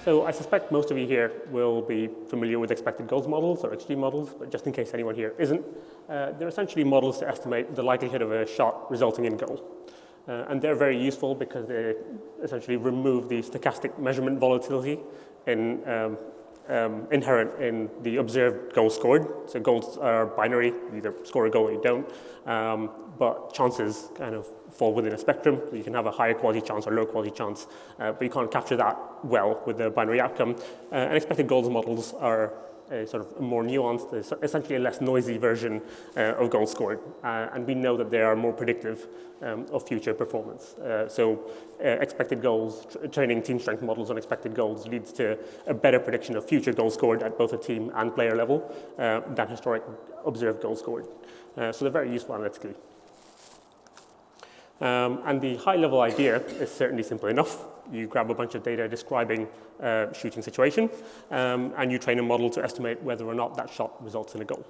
So I suspect most of you here will be familiar with expected goals models or XG models, but just in case anyone here isn't, they're essentially models to estimate the likelihood of a shot resulting in goal. And they're very useful because they essentially remove the stochastic measurement volatility inherent in the observed goals scored. So goals are binary, you either score a goal or you don't, but chances kind of fall within a spectrum. You can have a higher quality chance or low quality chance, but you can't capture that well with the binary outcome. And expected goals models are sort of more nuanced, essentially a less noisy version of goals scored. And we know that they are more predictive of future performance. So expected goals, training team strength models on expected goals leads to a better prediction of future goals scored at both a team and player level than historic observed goals scored. So they're very useful analytically. And the high-level idea is certainly simple enough. You grab a bunch of data describing a shooting situation, and you train a model to estimate whether or not that shot results in a goal.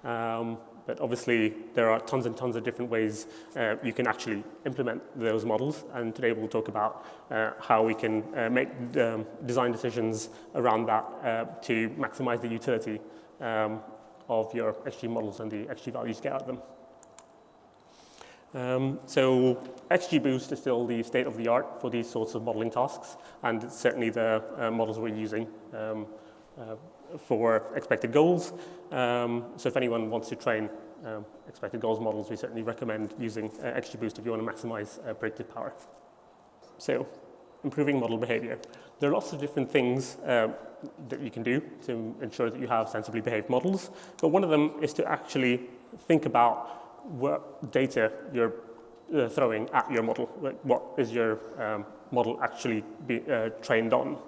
But obviously, there are tons and tons of different ways you can actually implement those models. And today we'll talk about how we can make design decisions around that to maximize the utility of your XG models and the XG values you get out of them. So XGBoost is still the state of the art for these sorts of modeling tasks, and it's certainly the models we're using for expected goals. So if anyone wants to train expected goals models, we certainly recommend using XGBoost if you want to maximize predictive power. So improving model behavior. There are lots of different things that you can do to ensure that you have sensibly behaved models, but one of them is to actually think about what data you're throwing at your model. Like, what is your model actually trained on?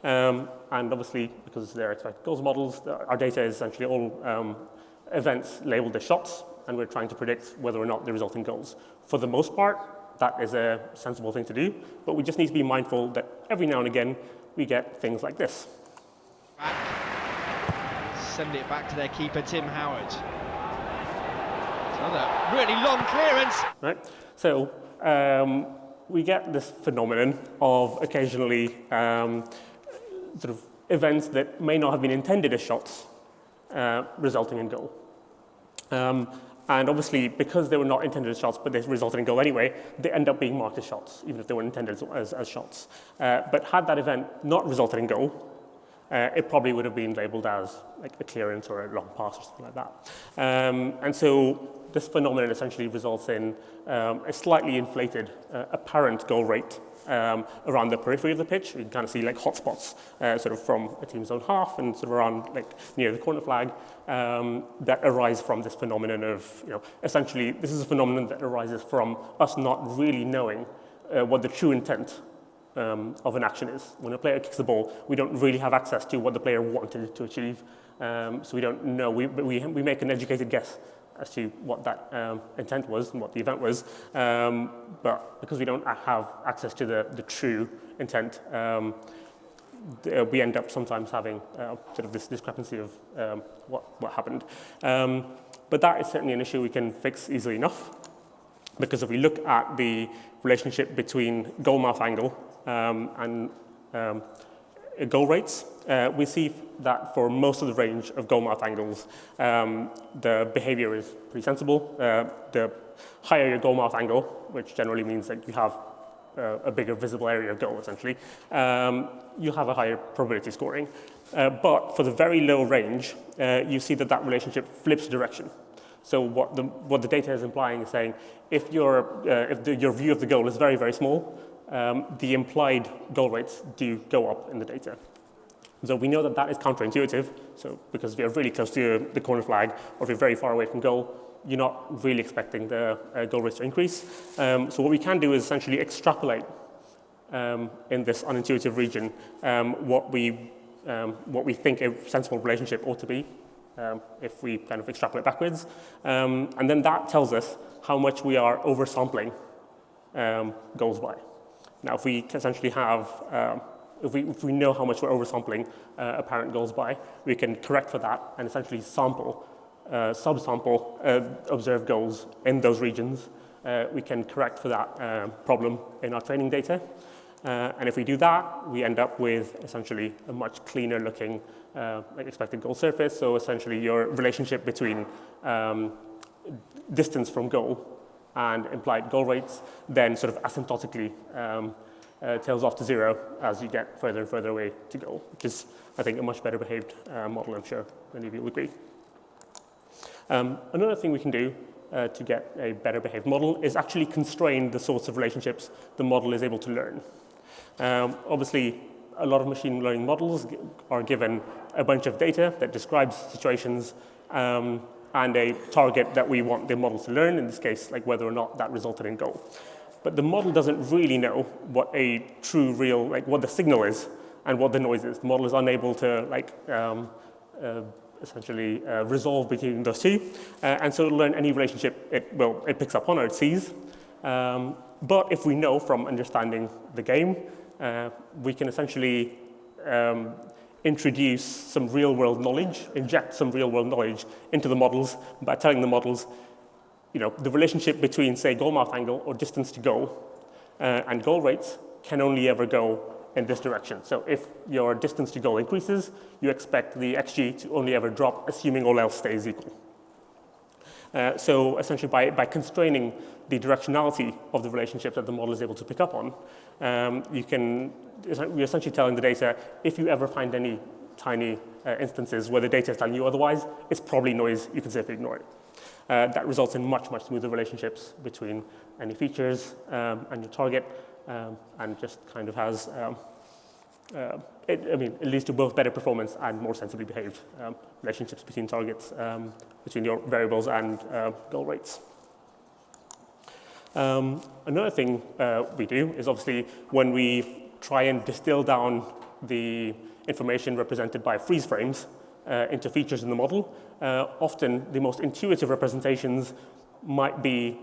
And obviously, because they're expected goals models, our data is essentially all events labeled as shots, and we're trying to predict whether or not they result in goals. For the most part, that is a sensible thing to do, but we just need to be mindful that every now and again, we get things like this. Send it back to their keeper, Tim Howard. Another really long clearance. Right. So we get this phenomenon of occasionally sort of events that may not have been intended as shots resulting in goal. And obviously, because they were not intended as shots, but they resulted in goal anyway, they end up being marked as shots, even if they weren't intended as shots. But had that event not resulted in goal, it probably would have been labeled as like a clearance or a long pass or something like that. And so this phenomenon essentially results in a slightly inflated apparent goal rate around the periphery of the pitch. You can kind of see like hotspots sort of from a team's own half and sort of around like near the corner flag that arise from this phenomenon of, essentially this is a phenomenon that arises from us not really knowing what the true intent of an action is. When a player kicks the ball, we don't really have access to what the player wanted to achieve. So we don't know, we make an educated guess as to what that intent was and what the event was, but because we don't have access to the true intent, we end up sometimes having sort of this discrepancy of what happened. But that is certainly an issue we can fix easily enough, because if we look at the relationship between goal mouth angle and goal rates, we see that for most of the range of goal mouth angles, the behavior is pretty sensible. The higher your goal mouth angle, which generally means that you have a bigger visible area of goal, essentially, you have a higher probability scoring. But for the very low range, you see that relationship flips direction. So what the data is implying is saying, if your view of the goal is very, very small, the implied goal rates do go up in the data. So we know that is counterintuitive. So because if you're really close to the corner flag, or if you're very far away from goal, you're not really expecting the goal rates to increase. So what we can do is essentially extrapolate in this unintuitive region what we think a sensible relationship ought to be if we kind of extrapolate backwards. And then that tells us how much we are oversampling goals by. Now, if we essentially have, if we know how much we're oversampling apparent goals by, we can correct for that and essentially sample, subsample observed goals in those regions. We can correct for that problem in our training data. And if we do that, we end up with essentially a much cleaner looking like expected goal surface. So essentially your relationship between distance from goal and implied goal rates then sort of asymptotically tails off to zero as you get further and further away to goal, which is, I think, a much better behaved model. I'm sure many of you will agree. Another thing we can do to get a better behaved model is actually constrain the sorts of relationships the model is able to learn. Obviously, a lot of machine learning models are given a bunch of data that describes situations and a target that we want the model to learn, in this case, like whether or not that resulted in goal. But the model doesn't really know what a true, real, like what the signal is and what the noise is. The model is unable to essentially resolve between those two, and so to learn any relationship it picks up on or it sees. But if we know from understanding the game, we can essentially introduce some real-world knowledge, inject some real-world knowledge into the models by telling the models, the relationship between, say, goal mouth angle or distance to goal and goal rates can only ever go in this direction. So if your distance to goal increases, you expect the XG to only ever drop, assuming all else stays equal. So essentially, by constraining the directionality of the relationships that the model is able to pick up on, you're essentially telling the data, if you ever find any tiny instances where the data is telling you otherwise, it's probably noise, you can safely ignore it. That results in much, much smoother relationships between any features and your target, and just kind of has, it leads to both better performance and more sensibly behaved relationships between targets, between your variables and goal rates. Another thing we do is obviously when we try and distill down the information represented by freeze frames into features in the model, often the most intuitive representations might be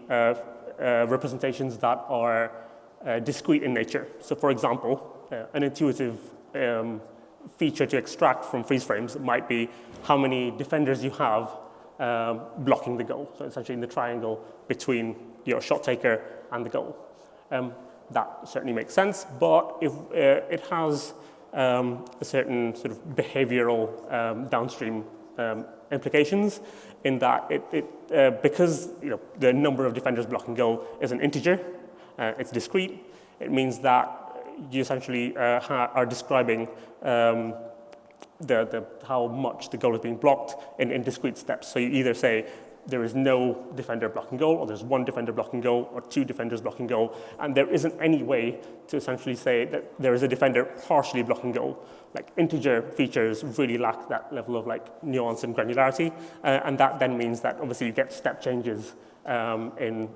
representations that are discrete in nature. So for example, an intuitive feature to extract from freeze frames might be how many defenders you have blocking the goal. So essentially in the triangle between your shot taker and the goal. That certainly makes sense, but if it has a certain sort of behavioral downstream implications in that because the number of defenders blocking goal is an integer, it's discrete, it means that you essentially are describing how much the goal is being blocked in discrete steps. So you either say there is no defender blocking goal, or there's one defender blocking goal, or two defenders blocking goal, and there isn't any way to essentially say that there is a defender partially blocking goal. Like integer features really lack that level of nuance and granularity, and that then means that obviously you get step changes in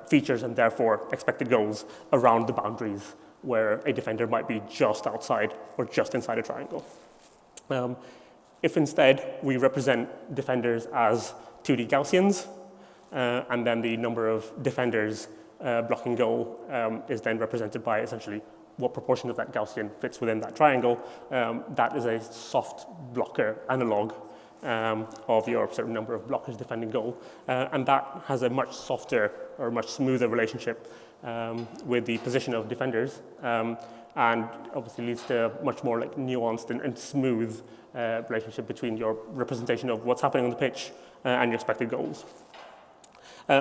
features and therefore expected goals around the boundaries where a defender might be just outside or just inside a triangle. If instead we represent defenders as 2D Gaussians, and then the number of defenders blocking goal is then represented by essentially what proportion of that Gaussian fits within that triangle, that is a soft blocker analog of your certain number of blockers defending goal, and that has a much softer or much smoother relationship with the position of defenders, and obviously leads to a much more nuanced and smooth relationship between your representation of what's happening on the pitch and your expected goals.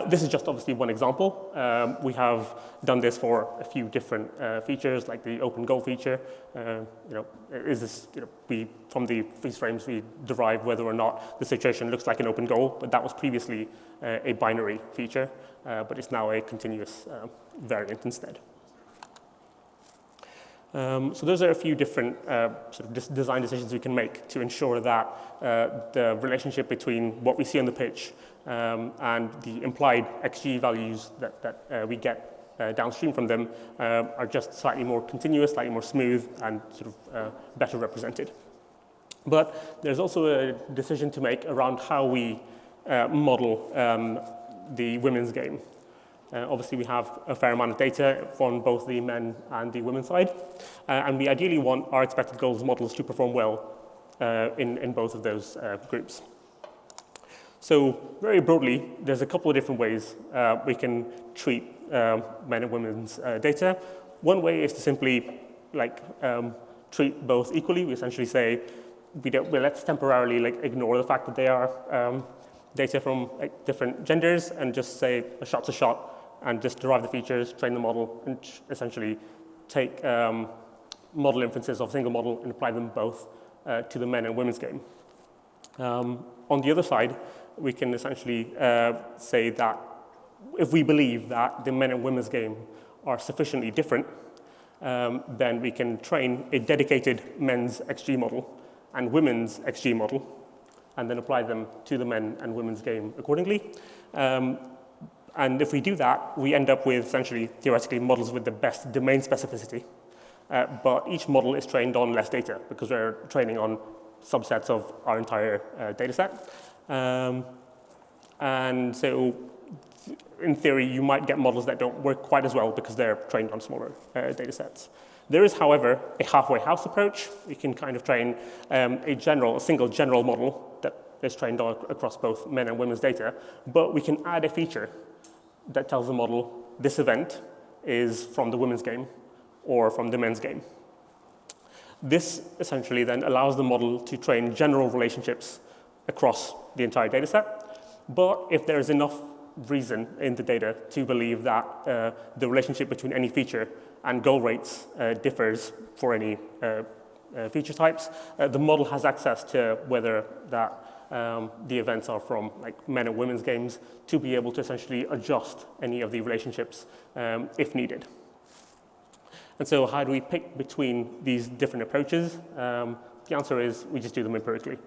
This is just obviously one example. We have done this for a few different features, like the open goal feature. From the freeze frames we derive whether or not the situation looks like an open goal, but that was previously a binary feature, but it's now a continuous variant instead. So those are a few different sort of design decisions we can make to ensure that the relationship between what we see on the pitch and the implied XG values that we get downstream from them are just slightly more continuous, slightly more smooth, and sort of better represented. But there's also a decision to make around how we model the women's game. Obviously, we have a fair amount of data on both the men and the women's side, and we ideally want our expected goals models to perform well in both of those groups. So very broadly, there's a couple of different ways we can treat men and women's data. one way is to simply treat both equally. We essentially say, let's temporarily ignore the fact that they are data from different genders and just say a shot's a shot and just derive the features, train the model, and essentially take model inferences of a single model and apply them both to the men and women's game. On the other side, we can essentially say that if we believe that the men and women's game are sufficiently different, then we can train a dedicated men's XG model and women's XG model, and then apply them to the men and women's game accordingly. And if we do that, we end up with essentially, theoretically, models with the best domain specificity. But each model is trained on less data because we're training on subsets of our entire data set. And so, in theory, you might get models that don't work quite as well because they're trained on smaller data sets. There is, however, a halfway house approach. We can kind of train a single general model that is trained across both men and women's data, but we can add a feature that tells the model this event is from the women's game or from the men's game. This essentially then allows the model to train general relationships across the entire data set, but if there is enough reason in the data to believe that the relationship between any feature and goal rates differs for any feature types, the model has access to whether that the events are from men and women's games to be able to essentially adjust any of the relationships if needed. And so how do we pick between these different approaches? The answer is we just do them empirically.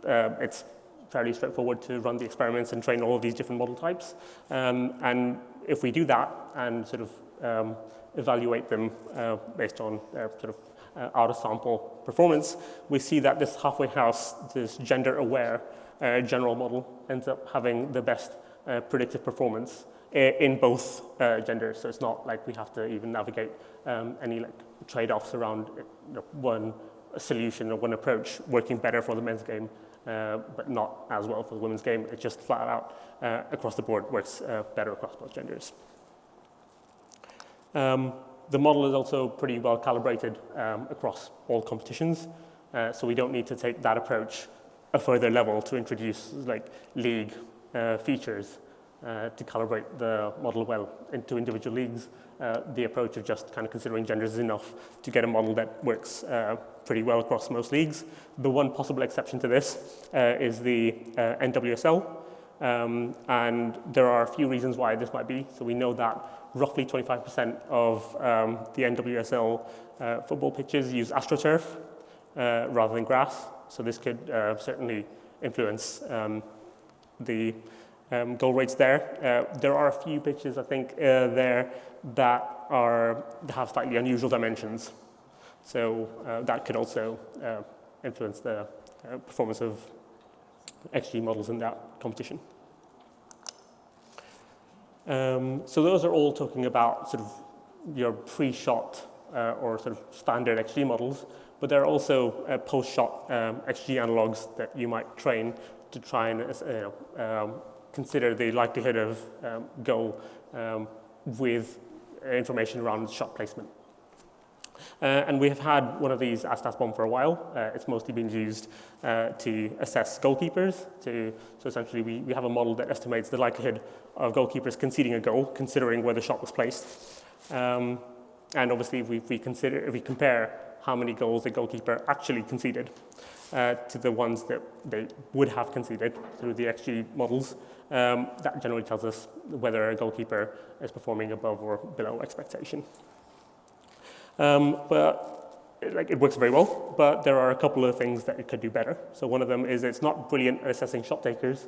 It's fairly straightforward to run the experiments and train all of these different model types. And if we do that and sort of evaluate them based on their sort of out-of-sample performance, we see that this halfway house, this gender-aware general model, ends up having the best predictive performance in both genders. So it's not like we have to even navigate any trade-offs around one solution or one approach working better for the men's game, but not as well for the women's game. It just flat out across the board works better across both genders. The model is also pretty well calibrated across all competitions, so we don't need to take that approach a further level to introduce league features to calibrate the model well into individual leagues. The approach of just kind of considering genders is enough to get a model that works pretty well across most leagues. The one possible exception to this is the NWSL, and there are a few reasons why this might be. So we know that roughly 25% of the NWSL football pitches use AstroTurf rather than grass. So this could certainly influence the goal rates there. There are a few pitches, I think, there that have slightly unusual dimensions. So that could also influence the performance of XG models in that competition. So those are all talking about sort of your pre-shot or sort of standard XG models, but there are also post-shot XG analogs that you might train to try and consider the likelihood of goal with information around shot placement. And we have had one of these at StatsBomb for a while. It's mostly been used to assess goalkeepers. So essentially, we have a model that estimates the likelihood of goalkeepers conceding a goal, considering where the shot was placed. And obviously, if we compare how many goals the goalkeeper actually conceded to the ones that they would have conceded through the XG models, that generally tells us whether a goalkeeper is performing above or below expectation. But it works very well, but there are a couple of things that it could do better. So one of them is it's not brilliant at assessing shot takers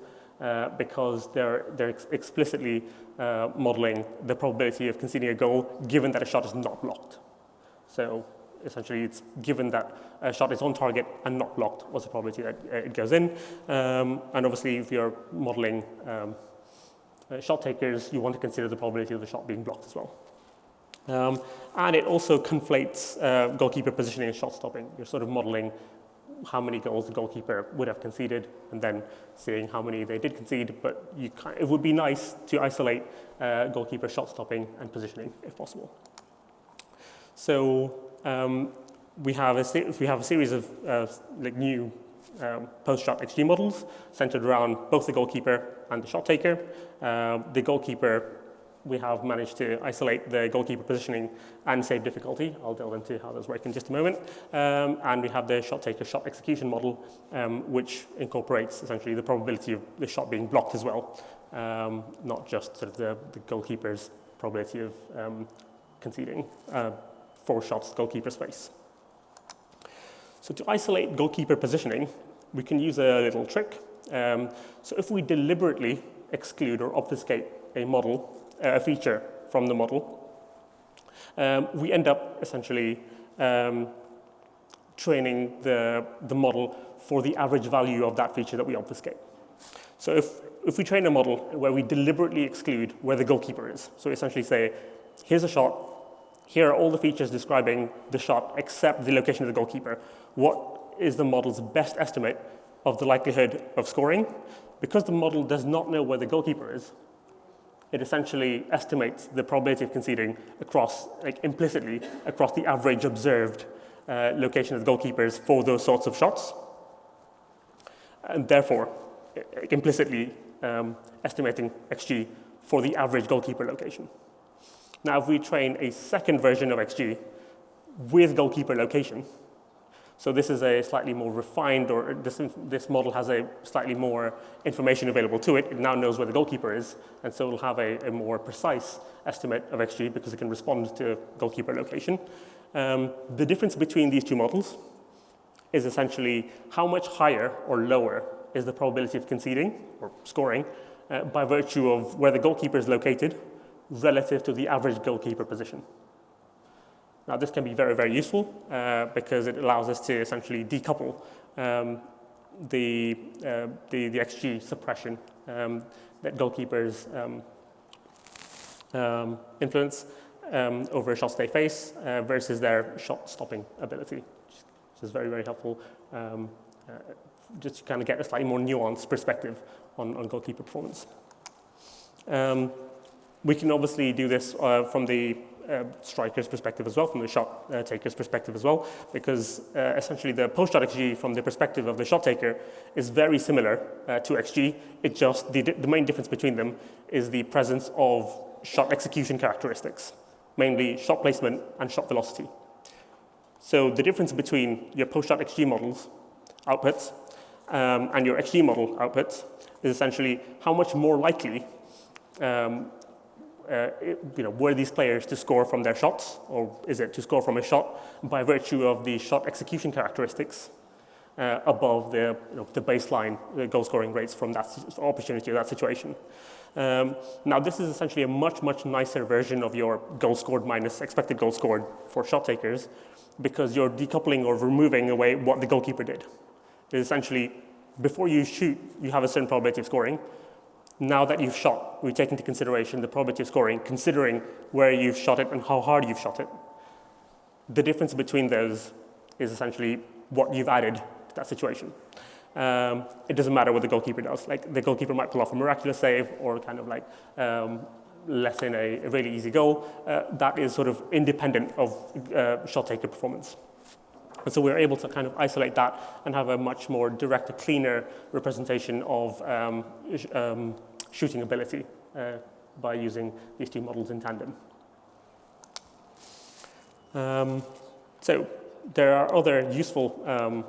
because they're explicitly modeling the probability of conceding a goal given that a shot is not blocked. So essentially, it's given that a shot is on target and not blocked, what's the probability that it goes in. And obviously, if you're modeling shot takers, you want to consider the probability of the shot being blocked as well. And it also conflates goalkeeper positioning and shot stopping. You're sort of modeling how many goals the goalkeeper would have conceded and then seeing how many they did concede, but it would be nice to isolate goalkeeper shot stopping and positioning if possible. So we have a series of new post-shot XG models centered around both the goalkeeper and the shot taker. The goalkeeper, we have managed to isolate the goalkeeper positioning and save difficulty. I'll delve into how those work in just a moment. And we have the shot taker shot execution model, which incorporates essentially the probability of the shot being blocked as well, not just sort of the goalkeeper's probability of conceding 4 shots the goalkeeper's face. So to isolate goalkeeper positioning, we can use a little trick. So if we deliberately exclude or obfuscate a feature from the model, we end up essentially training the model for the average value of that feature that we obfuscate. So if we train a model where we deliberately exclude where the goalkeeper is, so essentially say, here's a shot, here are all the features describing the shot except the location of the goalkeeper, what is the model's best estimate of the likelihood of scoring? Because the model does not know where the goalkeeper is, it essentially estimates the probability of conceding implicitly across the average observed location of the goalkeepers for those sorts of shots, and therefore implicitly estimating XG for the average goalkeeper location. Now, if we train a second version of XG with goalkeeper location, so this is a slightly more refined, or this model has a slightly more information available to it. It now knows where the goalkeeper is, and so it'll have a more precise estimate of XG because it can respond to goalkeeper location. The difference between these two models is essentially how much higher or lower is the probability of conceding or scoring by virtue of where the goalkeeper is located relative to the average goalkeeper position. Now, this can be very, very useful because it allows us to essentially decouple the XG suppression that goalkeepers influence over shots they face versus their shot stopping ability, which is very, very helpful just to kind of get a slightly more nuanced perspective on goalkeeper performance. We can obviously do this from the striker's perspective as well, from the shot taker's perspective as well, because essentially the post-shot XG from the perspective of the shot taker is very similar to XG. It just, the main difference between them is the presence of shot execution characteristics, mainly shot placement and shot velocity. So the difference between your post-shot XG models outputs and your XG model outputs is essentially how much more likely were these players to score from their shots, or is it to score from a shot by virtue of the shot execution characteristics above the baseline goal scoring rates from that opportunity or that situation. Now, this is essentially a much, much nicer version of your goal scored minus expected goal scored for shot takers, because you're decoupling or removing away what the goalkeeper did. It's essentially, before you shoot, you have a certain probability of scoring. Now that you've shot, we take into consideration the probability of scoring, considering where you've shot it and how hard you've shot it. The difference between those is essentially what you've added to that situation. It doesn't matter what the goalkeeper does. Like, the goalkeeper might pull off a miraculous save or kind of like let in a really easy goal. That is sort of independent of shot taker performance. And so we're able to kind of isolate that and have a much more direct, cleaner representation of shooting ability by using these two models in tandem. So there are other useful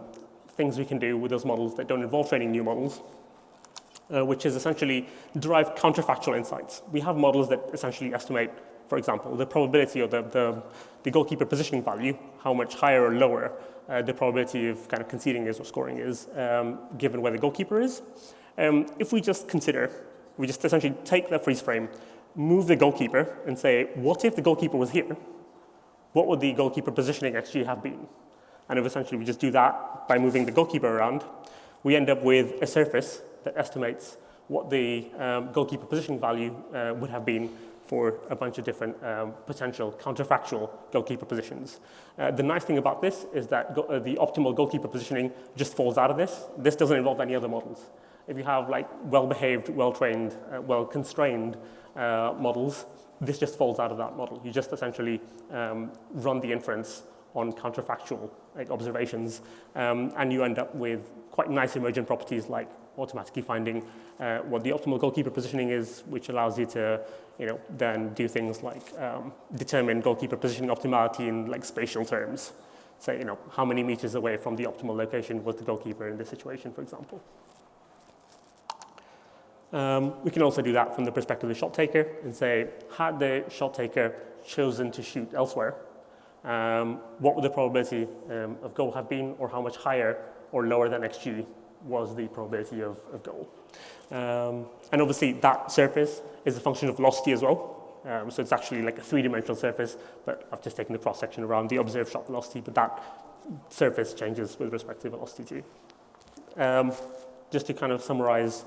things we can do with those models that don't involve training new models, which is essentially derive counterfactual insights. We have models that essentially estimate, for example, the probability of the goalkeeper positioning value, how much higher or lower the probability of kind of conceding is or scoring is, given where the goalkeeper is. If we just essentially take that freeze frame, move the goalkeeper, and say, what if the goalkeeper was here? What would the goalkeeper positioning XG have been? And if essentially we just do that by moving the goalkeeper around, we end up with a surface that estimates what the goalkeeper positioning value would have been for a bunch of different potential counterfactual goalkeeper positions. The nice thing about this is that the optimal goalkeeper positioning just falls out of this. This doesn't involve any other models. If you have like well-behaved, well-trained, well-constrained models, this just falls out of that model. You just essentially run the inference on counterfactual like observations, and you end up with quite nice emergent properties like automatically finding what the optimal goalkeeper positioning is, which allows you to, then do things like determine goalkeeper positioning optimality in like spatial terms. Say, how many meters away from the optimal location was the goalkeeper in this situation, for example. We can also do that from the perspective of the shot taker and say, had the shot taker chosen to shoot elsewhere, what would the probability of goal have been, or how much higher or lower than XG was the probability of goal. And obviously that surface is a function of velocity as well. So it's actually like a three-dimensional surface, but I've just taken the cross-section around the observed shot velocity, but that surface changes with respect to velocity too. Just to kind of summarize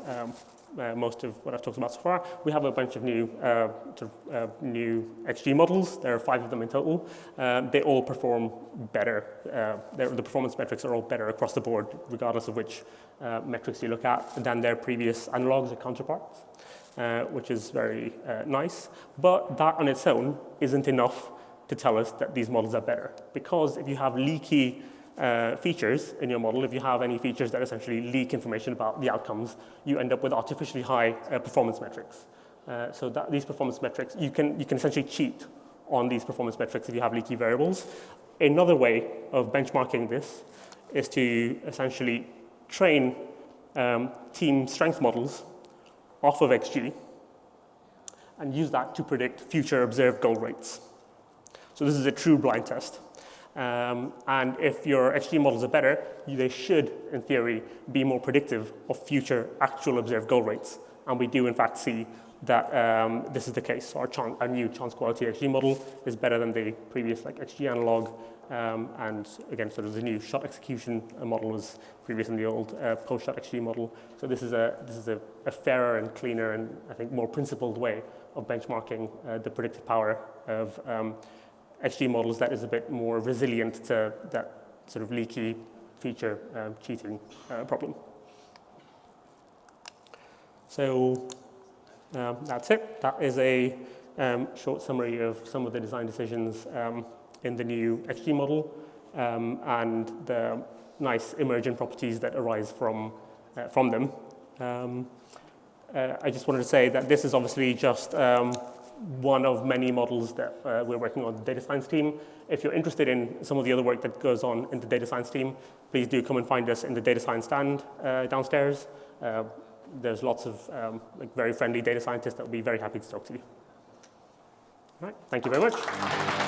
most of what I've talked about so far, we have a bunch of new new XG models. There are 5 of them in total. They all perform better. The performance metrics are all better across the board, regardless of which metrics you look at, than their previous analogs or counterparts, which is very nice. But that on its own isn't enough to tell us that these models are better, because if you have leaky features in your model, if you have any features that essentially leak information about the outcomes, you end up with artificially high performance metrics. So that these performance metrics, you can essentially cheat on these performance metrics if you have leaky variables. Another way of benchmarking this is to essentially train team strength models off of XG and use that to predict future observed goal rates. So this is a true blind test. And if your XG models are better, they should, in theory, be more predictive of future actual observed goal rates. And we do, in fact, see that this is the case. So our new chance quality XG model is better than the previous XG analog. And again, sort of the new shot execution model was previous in the old post-shot XG model. So this is a fairer and cleaner and I think more principled way of benchmarking the predictive power of XG models that is a bit more resilient to that sort of leaky feature cheating problem. So that's it. That is a short summary of some of the design decisions in the new XG model and the nice emergent properties that arise from them. I just wanted to say that this is obviously just one of many models that we're working on the data science team. If you're interested in some of the other work that goes on in the data science team, please do come and find us in the data science stand downstairs. There's lots of very friendly data scientists that will be very happy to talk to you. All right, thank you very much.